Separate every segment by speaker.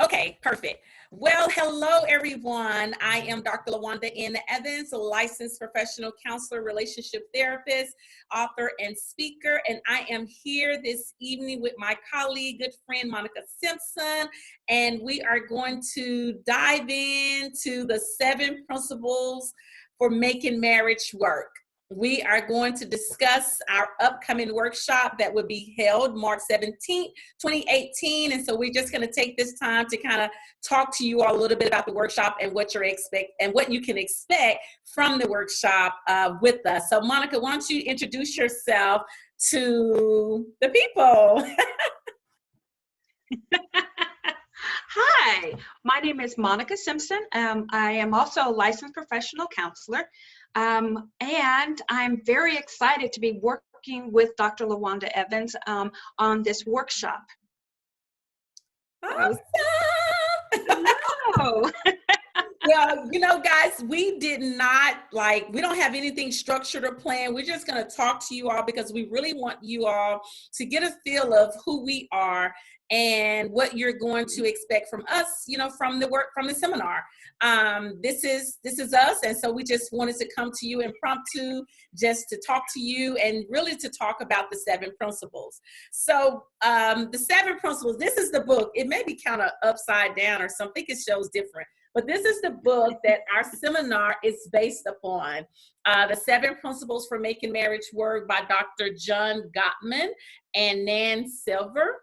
Speaker 1: Okay, perfect. Well, hello everyone. I am Dr. LaWanda N. Evans, a licensed professional counselor, relationship therapist, author, and speaker. And I am here this evening with my colleague, good friend, Monica Simpson. And we are going to dive into the 7 principles for making marriage work. We are going to discuss our upcoming workshop that will be held March 17th, 2018. And so we're just going to take this time to kind of talk to you all a little bit about the workshop and what you can expect from the workshop with us. So Monica, why don't you introduce yourself to the people?
Speaker 2: Hi, my name is Monica Simpson. I am also a licensed professional counselor, and I'm very excited to be working with Dr. LaWanda Evans on this workshop.
Speaker 1: Awesome.
Speaker 2: Hello.
Speaker 1: Well, you know, guys, we don't have anything structured or planned. We're just going to talk to you all because we really want you all to get a feel of who we are and what you're going to expect from us, you know, from the seminar. This is us. And so we just wanted to come to you impromptu, just to talk to you and really to talk about the 7 principles. So the 7 principles, this is the book. It may be kind of upside down or something. It shows different. But this is the book that our seminar is based upon, The 7 Principles for Making Marriage Work by Dr. John Gottman and Nan Silver.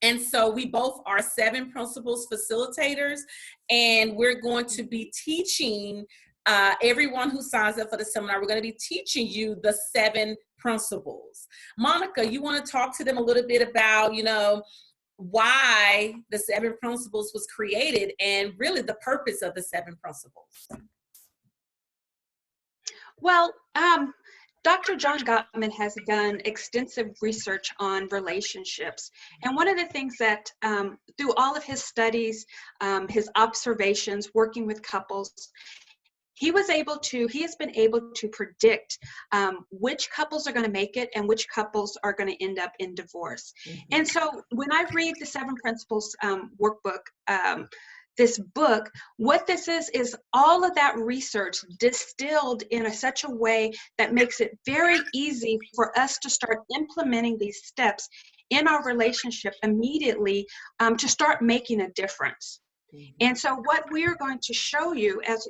Speaker 1: And so we both are 7 principles facilitators, and we're going to be teaching everyone who signs up for the seminar. We're going to be teaching you the 7 principles. Monica, you want to talk to them a little bit about, you know, why the 7 principles was created and really the purpose of the 7 principles?
Speaker 2: Well, Dr. John Gottman has done extensive research on relationships. And one of the things that through all of his studies, his observations, working with couples, he has been able to predict which couples are going to make it and which couples are going to end up in divorce. Mm-hmm. And so when I read the 7 Principles workbook, this book, what this is all of that research distilled in such a way that makes it very easy for us to start implementing these steps in our relationship immediately to start making a difference. And so what we're going to show you, as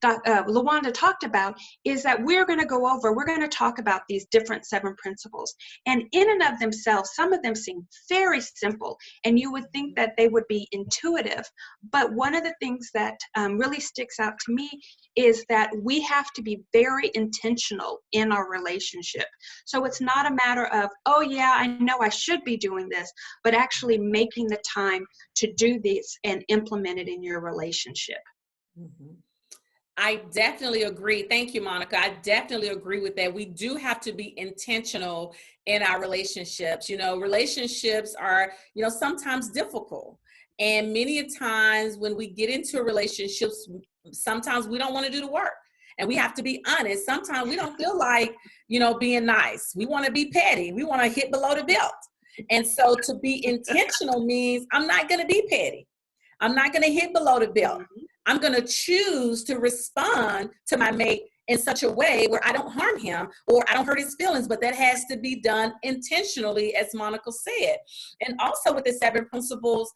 Speaker 2: LaWanda talked about, is that we're going to talk about these different 7 principles. And in and of themselves, some of them seem very simple, and you would think that they would be intuitive. But one of the things that really sticks out to me is that we have to be very intentional in our relationship. So it's not a matter of, oh yeah, I know I should be doing this, but actually making the time to do this and implement it in your relationship.
Speaker 1: Mm-hmm. I definitely agree. Thank you, Monica. I definitely agree with that. We do have to be intentional in our relationships. You know, relationships are, you know, sometimes difficult. And many times when we get into a relationship, sometimes we don't want to do the work. And we have to be honest. Sometimes we don't feel like, you know, being nice. We want to be petty. We want to hit below the belt. And so to be intentional means I'm not going to be petty. I'm not going to hit below the belt. Mm-hmm. I'm going to choose to respond to my mate in such a way where I don't harm him or I don't hurt his feelings, but that has to be done intentionally, as Monica said. And also with the 7 principles,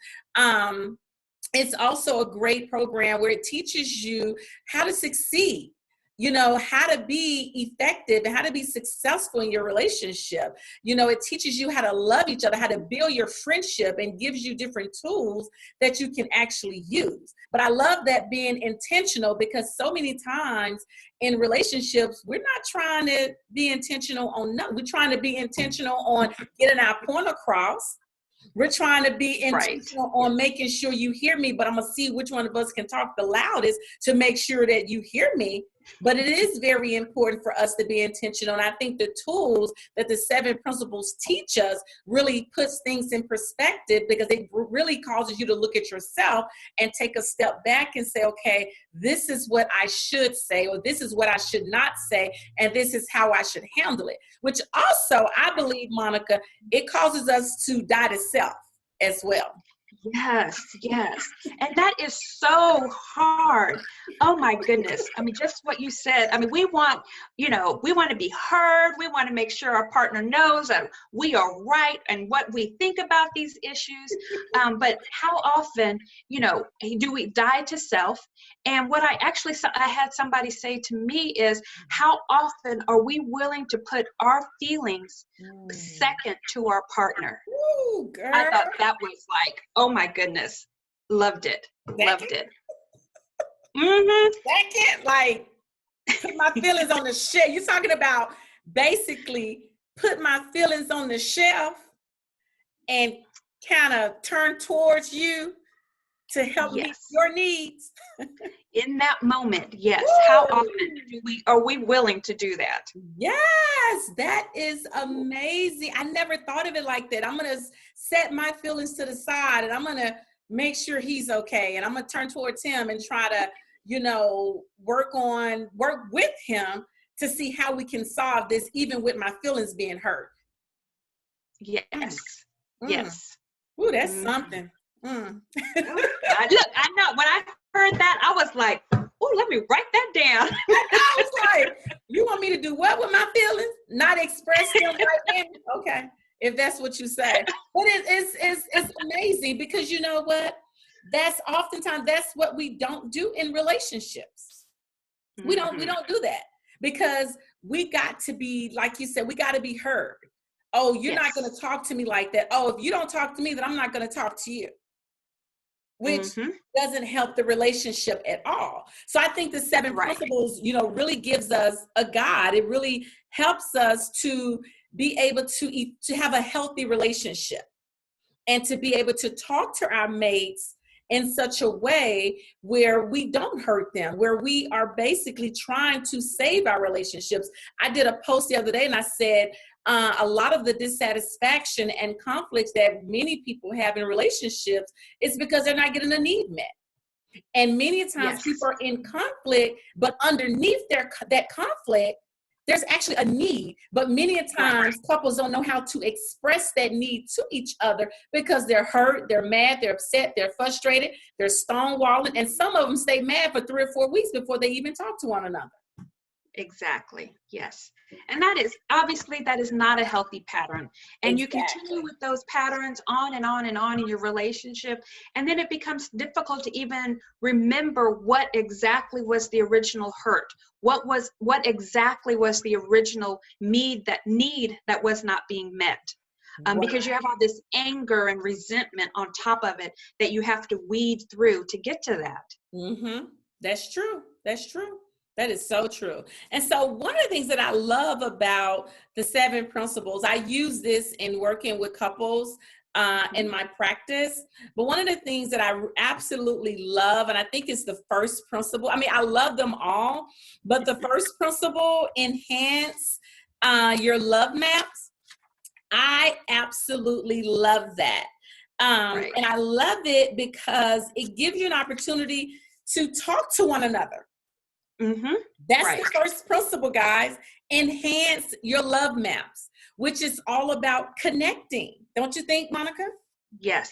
Speaker 1: it's also a great program where it teaches you how to succeed. You know, how to be effective and how to be successful in your relationship. You know, it teaches you how to love each other, how to build your friendship, and gives you different tools that you can actually use. But I love that being intentional, because so many times in relationships, we're not trying to be intentional on nothing. We're trying to be intentional on getting our point across. We're trying to be intentional on making sure you hear me, but I'm going to see which one of us can talk the loudest to make sure that you hear me. But it is very important for us to be intentional. And I think the tools that the 7 principles teach us really puts things in perspective, because it really causes you to look at yourself and take a step back and say, okay, this is what I should say, or this is what I should not say, and this is how I should handle it. Which also, I believe, Monica, it causes us to die to self as well.
Speaker 2: Yes, yes. And that is so hard. Oh my goodness. I mean, just what you said. I mean, we want, we want to be heard. We want to make sure our partner knows that we are right and what we think about these issues. But how often, do we die to self? And what I had somebody say to me is, how often are we willing to put our feelings second to our partner?
Speaker 1: Ooh,
Speaker 2: I
Speaker 1: girl.
Speaker 2: thought that was like, oh my goodness, loved it, loved it. Mm-hmm.
Speaker 1: Second, like, put my feelings on the shelf. You're talking about basically put my feelings on the shelf and kind of turn towards you to help meet
Speaker 2: Yes.
Speaker 1: your needs.
Speaker 2: In that moment, yes.
Speaker 1: Woo!
Speaker 2: How often are we willing to do that?
Speaker 1: Yes, that is amazing. I never thought of it like that. I'm going to set my feelings to the side and I'm going to make sure he's okay. And I'm going to turn towards him and try to, work with him to see how we can solve this, even with my feelings being hurt.
Speaker 2: Yes.
Speaker 1: Mm.
Speaker 2: Yes.
Speaker 1: Ooh, that's something.
Speaker 2: Look, I know when I heard that, I was like, oh, let me write that down.
Speaker 1: I was like, you want me to do what with my feelings? Not express them right now? Okay, if that's what you say. But it's amazing because you know what? That's what we don't do in relationships. We don't do that because we got to be, like you said, we got to be heard. Oh, you're not going to talk to me like that. Oh, if you don't talk to me, then I'm not going to talk to you. Which doesn't help the relationship at all. So I think the 7 principles, really gives us a guide. It really helps us to be able to have a healthy relationship and to be able to talk to our mates in such a way where we don't hurt them, where we are basically trying to save our relationships. I did a post the other day and I said, a lot of the dissatisfaction and conflicts that many people have in relationships is because they're not getting a need met. And many times people are in conflict, but underneath that conflict, there's actually a need. But many times couples don't know how to express that need to each other because they're hurt, they're mad, they're upset, they're frustrated, they're stonewalling. And some of them stay mad for 3 or 4 weeks before they even talk to one another.
Speaker 2: Exactly. Yes. And that is not a healthy pattern. And you continue with those patterns on and on and on in your relationship. And then it becomes difficult to even remember what exactly was the original hurt. What exactly was the original need that was not being met. Because you have all this anger and resentment on top of it that you have to weed through to get to that.
Speaker 1: Mm-hmm. That's true. That's true. That is so true. And so one of the things that I love about the 7 principles, I use this in working with couples in my practice. But one of the things that I absolutely love, and I think it's the first principle. I mean, I love them all, but the first principle, enhance your love maps. I absolutely love that. And I love it because it gives you an opportunity to talk to one another. That's the first principle, guys. Enhance your love maps, which is all about connecting. Don't you think, Monica?
Speaker 2: Yes.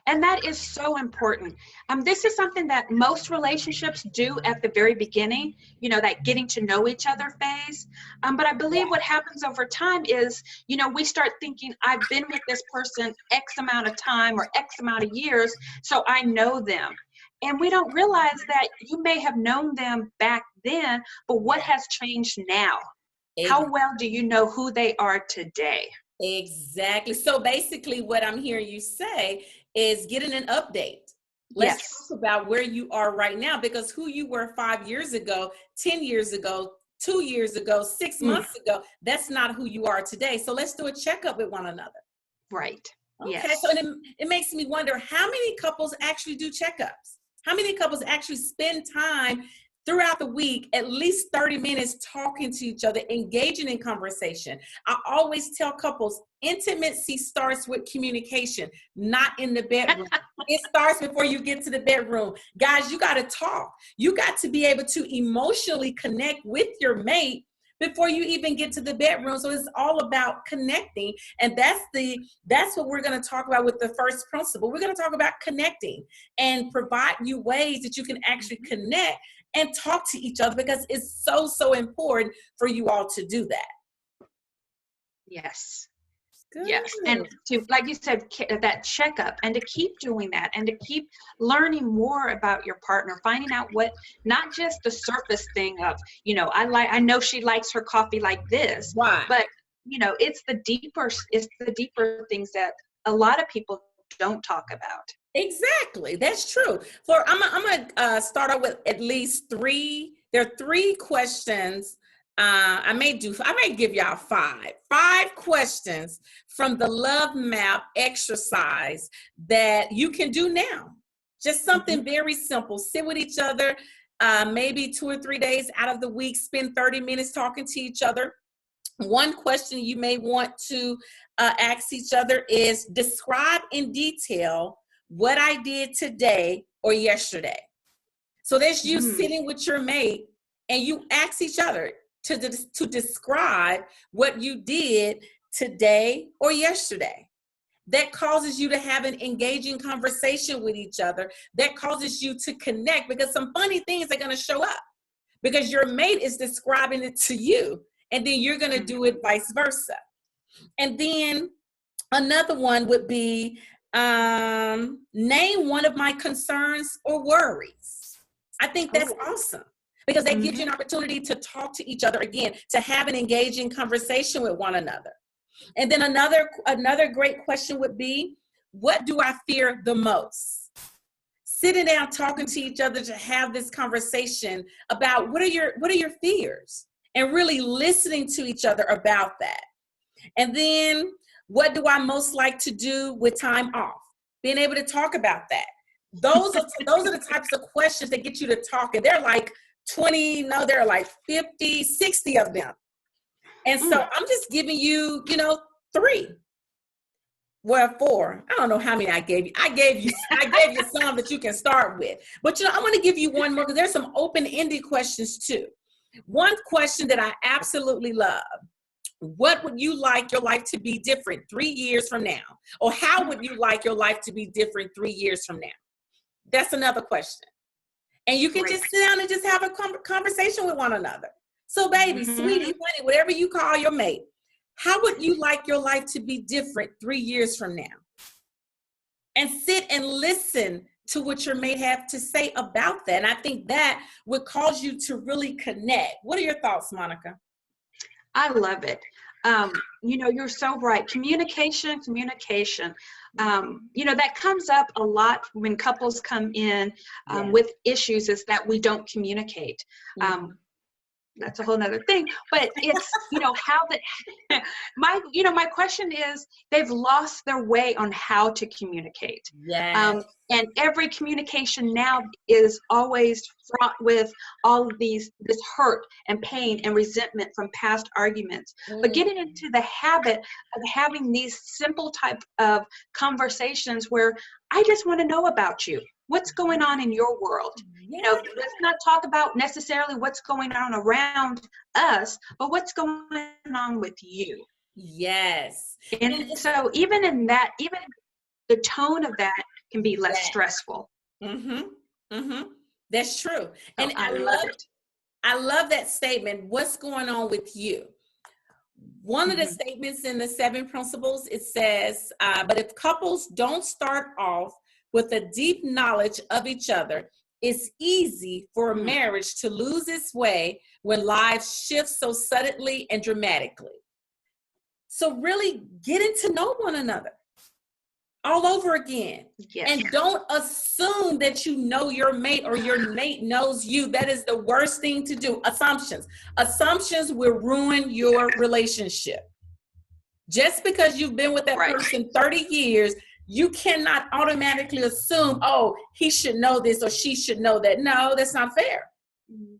Speaker 2: And that is so important. This is something that most relationships do at the very beginning, that getting to know each other phase. But I believe what happens over time is, we start thinking, I've been with this person X amount of time or X amount of years, so I know them. And we don't realize that you may have known them back then, but what has changed now? How well do you know who they are today?
Speaker 1: Exactly. So basically what I'm hearing you say is getting an update. Let's talk about where you are right now, because who you were 5 years ago, 10 years ago, 2 years ago, 6 months ago, that's not who you are today. So let's do a checkup with one another.
Speaker 2: Right.
Speaker 1: Okay.
Speaker 2: Yes.
Speaker 1: So it makes me wonder, how many couples actually do checkups? How many couples actually spend time throughout the week, at least 30 minutes talking to each other, engaging in conversation? I always tell couples, intimacy starts with communication, not in the bedroom. It starts before you get to the bedroom. Guys, you got to talk. You got to be able to emotionally connect with your mate before you even get to the bedroom. So it's all about connecting. And that's what we're going to talk about with the first principle. We're going to talk about connecting and provide you ways that you can actually connect and talk to each other, because it's so, so important for you all to do that.
Speaker 2: Yes.
Speaker 1: Good.
Speaker 2: Yes. And to, like you said, that checkup, and to keep doing that, and to keep learning more about your partner, finding out what, not just the surface thing of, you know, I know she likes her coffee like this,
Speaker 1: Right.
Speaker 2: but you know, it's the deeper things that a lot of people don't talk about.
Speaker 1: Exactly. That's true. I'm gonna start out with at least three. There are three questions. I may give y'all five questions from the love map exercise that you can do now. Just something very simple. Sit with each other, maybe 2 or 3 days out of the week, spend 30 minutes talking to each other. One question you may want to ask each other is, describe in detail what I did today or yesterday. So that's you sitting with your mate, and you ask each other to describe what you did today or yesterday. That causes you to have an engaging conversation with each other. That causes you to connect, because some funny things are going to show up because your mate is describing it to you, and then you're going to do it vice versa. And then another one would be, name one of my concerns or worries. I think that's awesome, because that gives you an opportunity to talk to each other again, to have an engaging conversation with one another. And then another great question would be, what do I fear the most? Sitting down, talking to each other, to have this conversation about what are your fears, and really listening to each other about that. And then, what do I most like to do with time off? Being able to talk about that. Those are the types of questions that get you to talk. And they're like 20, no, there are like 50, 60 of them. And so I'm just giving you, 3. Well, 4. I don't know how many I gave you. I gave you some that you can start with. But I'm going to give you one more, because there's some open-ended questions too. One question that I absolutely love: what would you like your life to be different 3 years from now? Or how would you like your life to be different 3 years from now? That's another question. And you can just sit down and just have a conversation with one another. So baby, sweetie, honey, whatever you call your mate, how would you like your life to be different 3 years from now? And sit and listen to what your mate have to say about that. And I think that would cause you to really connect. What are your thoughts, Monica?
Speaker 2: I love it. You're so right. Communication. That comes up a lot when couples come in with issues, is that we don't communicate. That's a whole nother thing, but it's, how that, my question is, they've lost their way on how to communicate.
Speaker 1: Yes.
Speaker 2: And every communication now is always fraught with all of this hurt and pain and resentment from past arguments. But getting into the habit of having these simple type of conversations where I just want to know about you. What's going on in your world? Let's not talk about necessarily what's going on around us, but what's going on with you.
Speaker 1: Yes.
Speaker 2: And so even in that, even the tone of that can be less stressful.
Speaker 1: That's true.
Speaker 2: So
Speaker 1: and I love it. I love that statement. What's going on with you? One of the statements in the 7 principles, it says, but if couples don't start off with a deep knowledge of each other, it's easy for a marriage to lose its way when lives shift so suddenly and dramatically. So really getting to know one another all over again. Yes. And don't assume that you know your mate or your mate knows you. That is the worst thing to do. Assumptions will ruin your relationship. Just because you've been with that person 30 years, you cannot automatically assume, oh, he should know this or she should know that. No, that's not fair.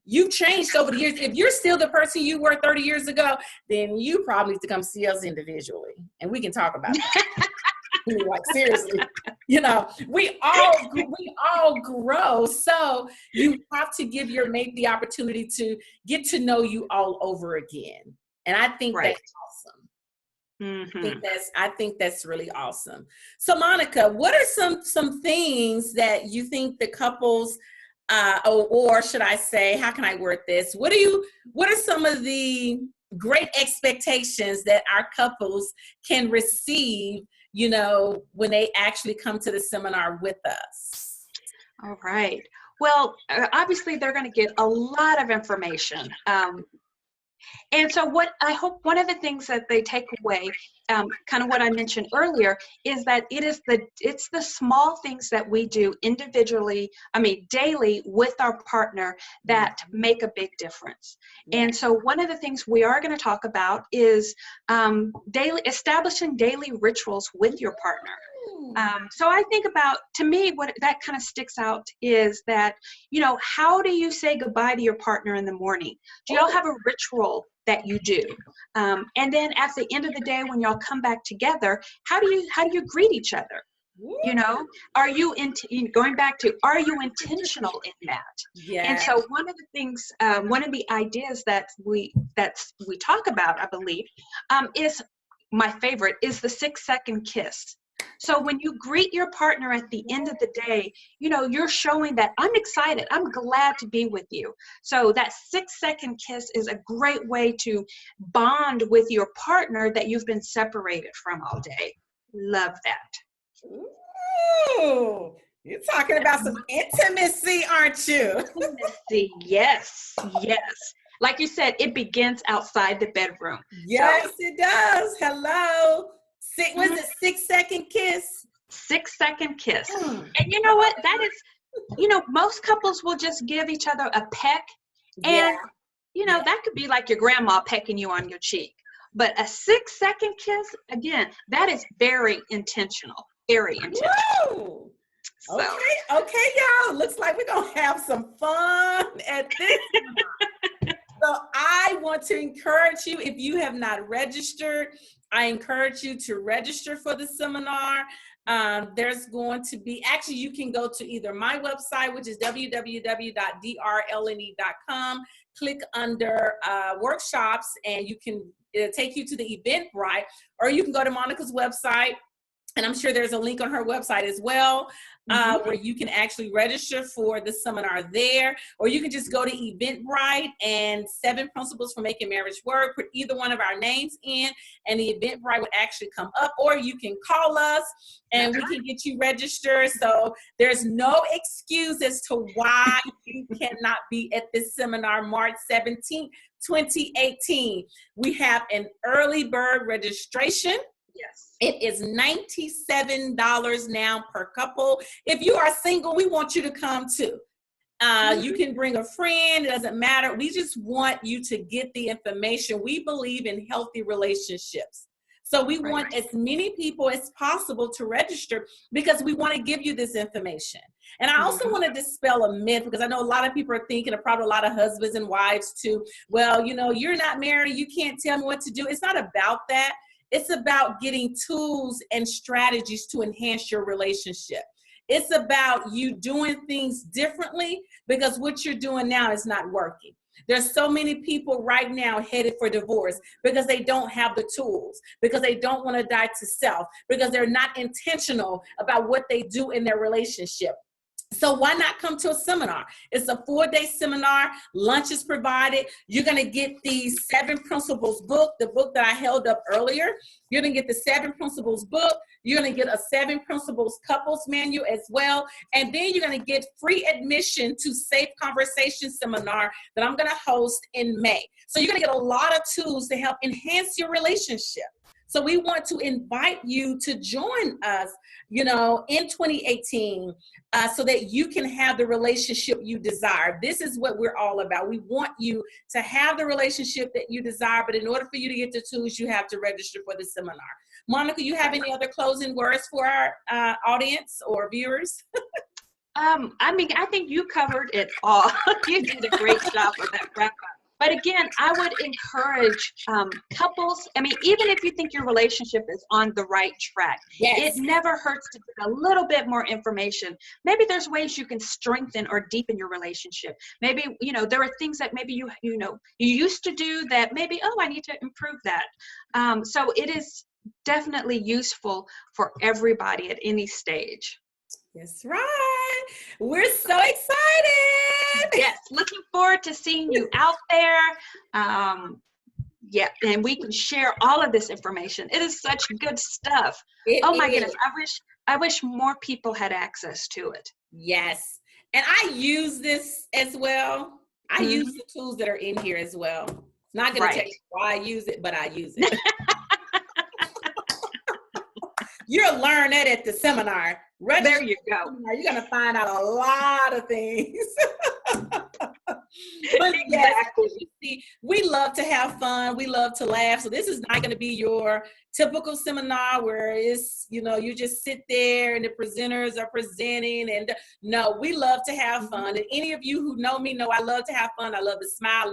Speaker 1: You've changed over the years. If you're still the person you were 30 years ago, then you probably need to come see us individually, and we can talk about that. mean, like seriously, you know, we all grow. So you have to give your mate the opportunity to get to know you all over again. And I think
Speaker 2: Right.
Speaker 1: that's awesome.
Speaker 2: Mm-hmm.
Speaker 1: I think that's really awesome. So Monica, what are some things that you think the couples or should I say, how can I word this? What are some of the great expectations that our couples can receive, you know, when they actually come to the seminar with us?
Speaker 2: All right. Well, obviously they're going to get a lot of information. And so what I hope one of the things that they take away, kind of what I mentioned earlier, is that it's the small things that we do individually, daily with our partner that make a big difference. And so one of the things we are going to talk about is establishing daily rituals with your partner. So I think about, to me, what that kind of sticks out is that, you know, how do you say goodbye to your partner in the morning? Do y'all have a ritual that you do? And then at the end of the day, when y'all come back together, how do you greet each other? You know, are you going back to, are you intentional in that?
Speaker 1: Yeah.
Speaker 2: And so one of the things, one of the ideas that we talk about, I believe, is my favorite, is the 6-second kiss. So when you greet your partner at the end of the day, you know, you're showing that I'm excited, I'm glad to be with you. So that 6-second kiss is a great way to bond with your partner that you've been separated from all day. Love that.
Speaker 1: Ooh, you're talking about some intimacy, aren't you?
Speaker 2: Intimacy, yes. Like you said, it begins outside the bedroom.
Speaker 1: Yes, it does. Hello. Was it 6-second kiss?
Speaker 2: 6-second kiss. And you know what? That is, you know, most couples will just give each other a peck. And, you know, that could be like your grandma pecking you on your cheek. But a 6-second kiss, again, that is very intentional. Very intentional.
Speaker 1: Woo! So. Okay, y'all. Looks like we're going to have some fun at this time. So I want to encourage you, if you have not registered, I encourage you to register for the seminar. There's going to be, actually, you can go to either my website, which is www.drlne.com, click under workshops, and it'll take you to the Eventbrite, or you can go to Monica's website, and I'm sure there's a link on her website as well, where you can actually register for the seminar there, or you can just go to Eventbrite and 7 Principles for Making Marriage Work, put either one of our names in, and the Eventbrite would actually come up, or you can call us and we can get you registered. So there's no excuse as to why you cannot be at this seminar March 17th, 2018. We have an early bird registration.
Speaker 2: Yes.
Speaker 1: It is $97 now per couple. If you are single, we want you to come too. You can bring a friend, it doesn't matter. We just want you to get the information. We believe in healthy relationships. So we want as many people as possible to register because we want to give you this information. And I also want to dispel a myth, because I know a lot of people are thinking, probably a lot of husbands and wives too, well, you know, you're not married, you can't tell me what to do. It's not about that. It's about getting tools and strategies to enhance your relationship. It's about you doing things differently, because what you're doing now is not working. There's so many people right now headed for divorce because they don't have the tools, because they don't want to die to self, because they're not intentional about what they do in their relationship. So why not come to a seminar? It's a 4-day seminar. Lunch is provided. You're going to get the 7 Principles book, the book that I held up earlier. You're going to get the 7 Principles book. You're going to get a 7 Principles couples manual as well. And then you're going to get free admission to Safe Conversation seminar that I'm going to host in May. So you're going to get a lot of tools to help enhance your relationship. So we want to invite you to join us, you know, in 2018, so that you can have the relationship you desire. This is what we're all about. We want you to have the relationship that you desire, but in order for you to get the tools, you have to register for the seminar. Monica, you have any other closing words for our audience or viewers? I
Speaker 2: think you covered it all. You did a great job with that wrap up. But again, I would encourage couples. I mean, even if you think your relationship is on the right track, it
Speaker 1: Yes.
Speaker 2: never hurts to get a little bit more information. Maybe there's ways you can strengthen or deepen your relationship. Maybe, you know, there are things that maybe you used to do that maybe, oh, I need to improve that. So it is definitely useful for everybody at any stage.
Speaker 1: That's right. We're so excited.
Speaker 2: Yes, looking forward to seeing you out there. Yeah, and we can share all of this information. It is such good stuff. Oh my goodness, I wish more people had access to it.
Speaker 1: Yes. And I use this as well. I use the tools that are in here as well. Not going to tell you why I use it, but I use it. You'll learn that at the seminar.
Speaker 2: There you go.
Speaker 1: You're going to find out a lot of things. But
Speaker 2: Exactly.
Speaker 1: yes, we love to have fun. We love to laugh. So this is not going to be your typical seminar where it's, you know, you just sit there and the presenters are presenting. And no, we love to have fun. And any of you who know me know I love to have fun. I love to smile.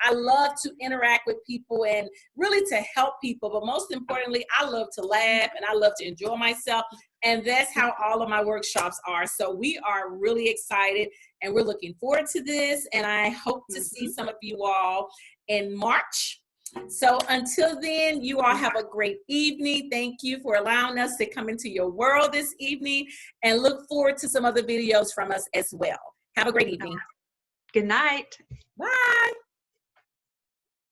Speaker 1: I love to interact with people and really to help people. But most importantly, I love to laugh and I love to enjoy myself. And that's how all of my workshops are. So we are really excited and we're looking forward to this. And I hope to see some of you all in March. So until then, you all have a great evening. Thank you for allowing us to come into your world this evening and look forward to some other videos from us as well. Have a great evening.
Speaker 2: Good night.
Speaker 1: Bye.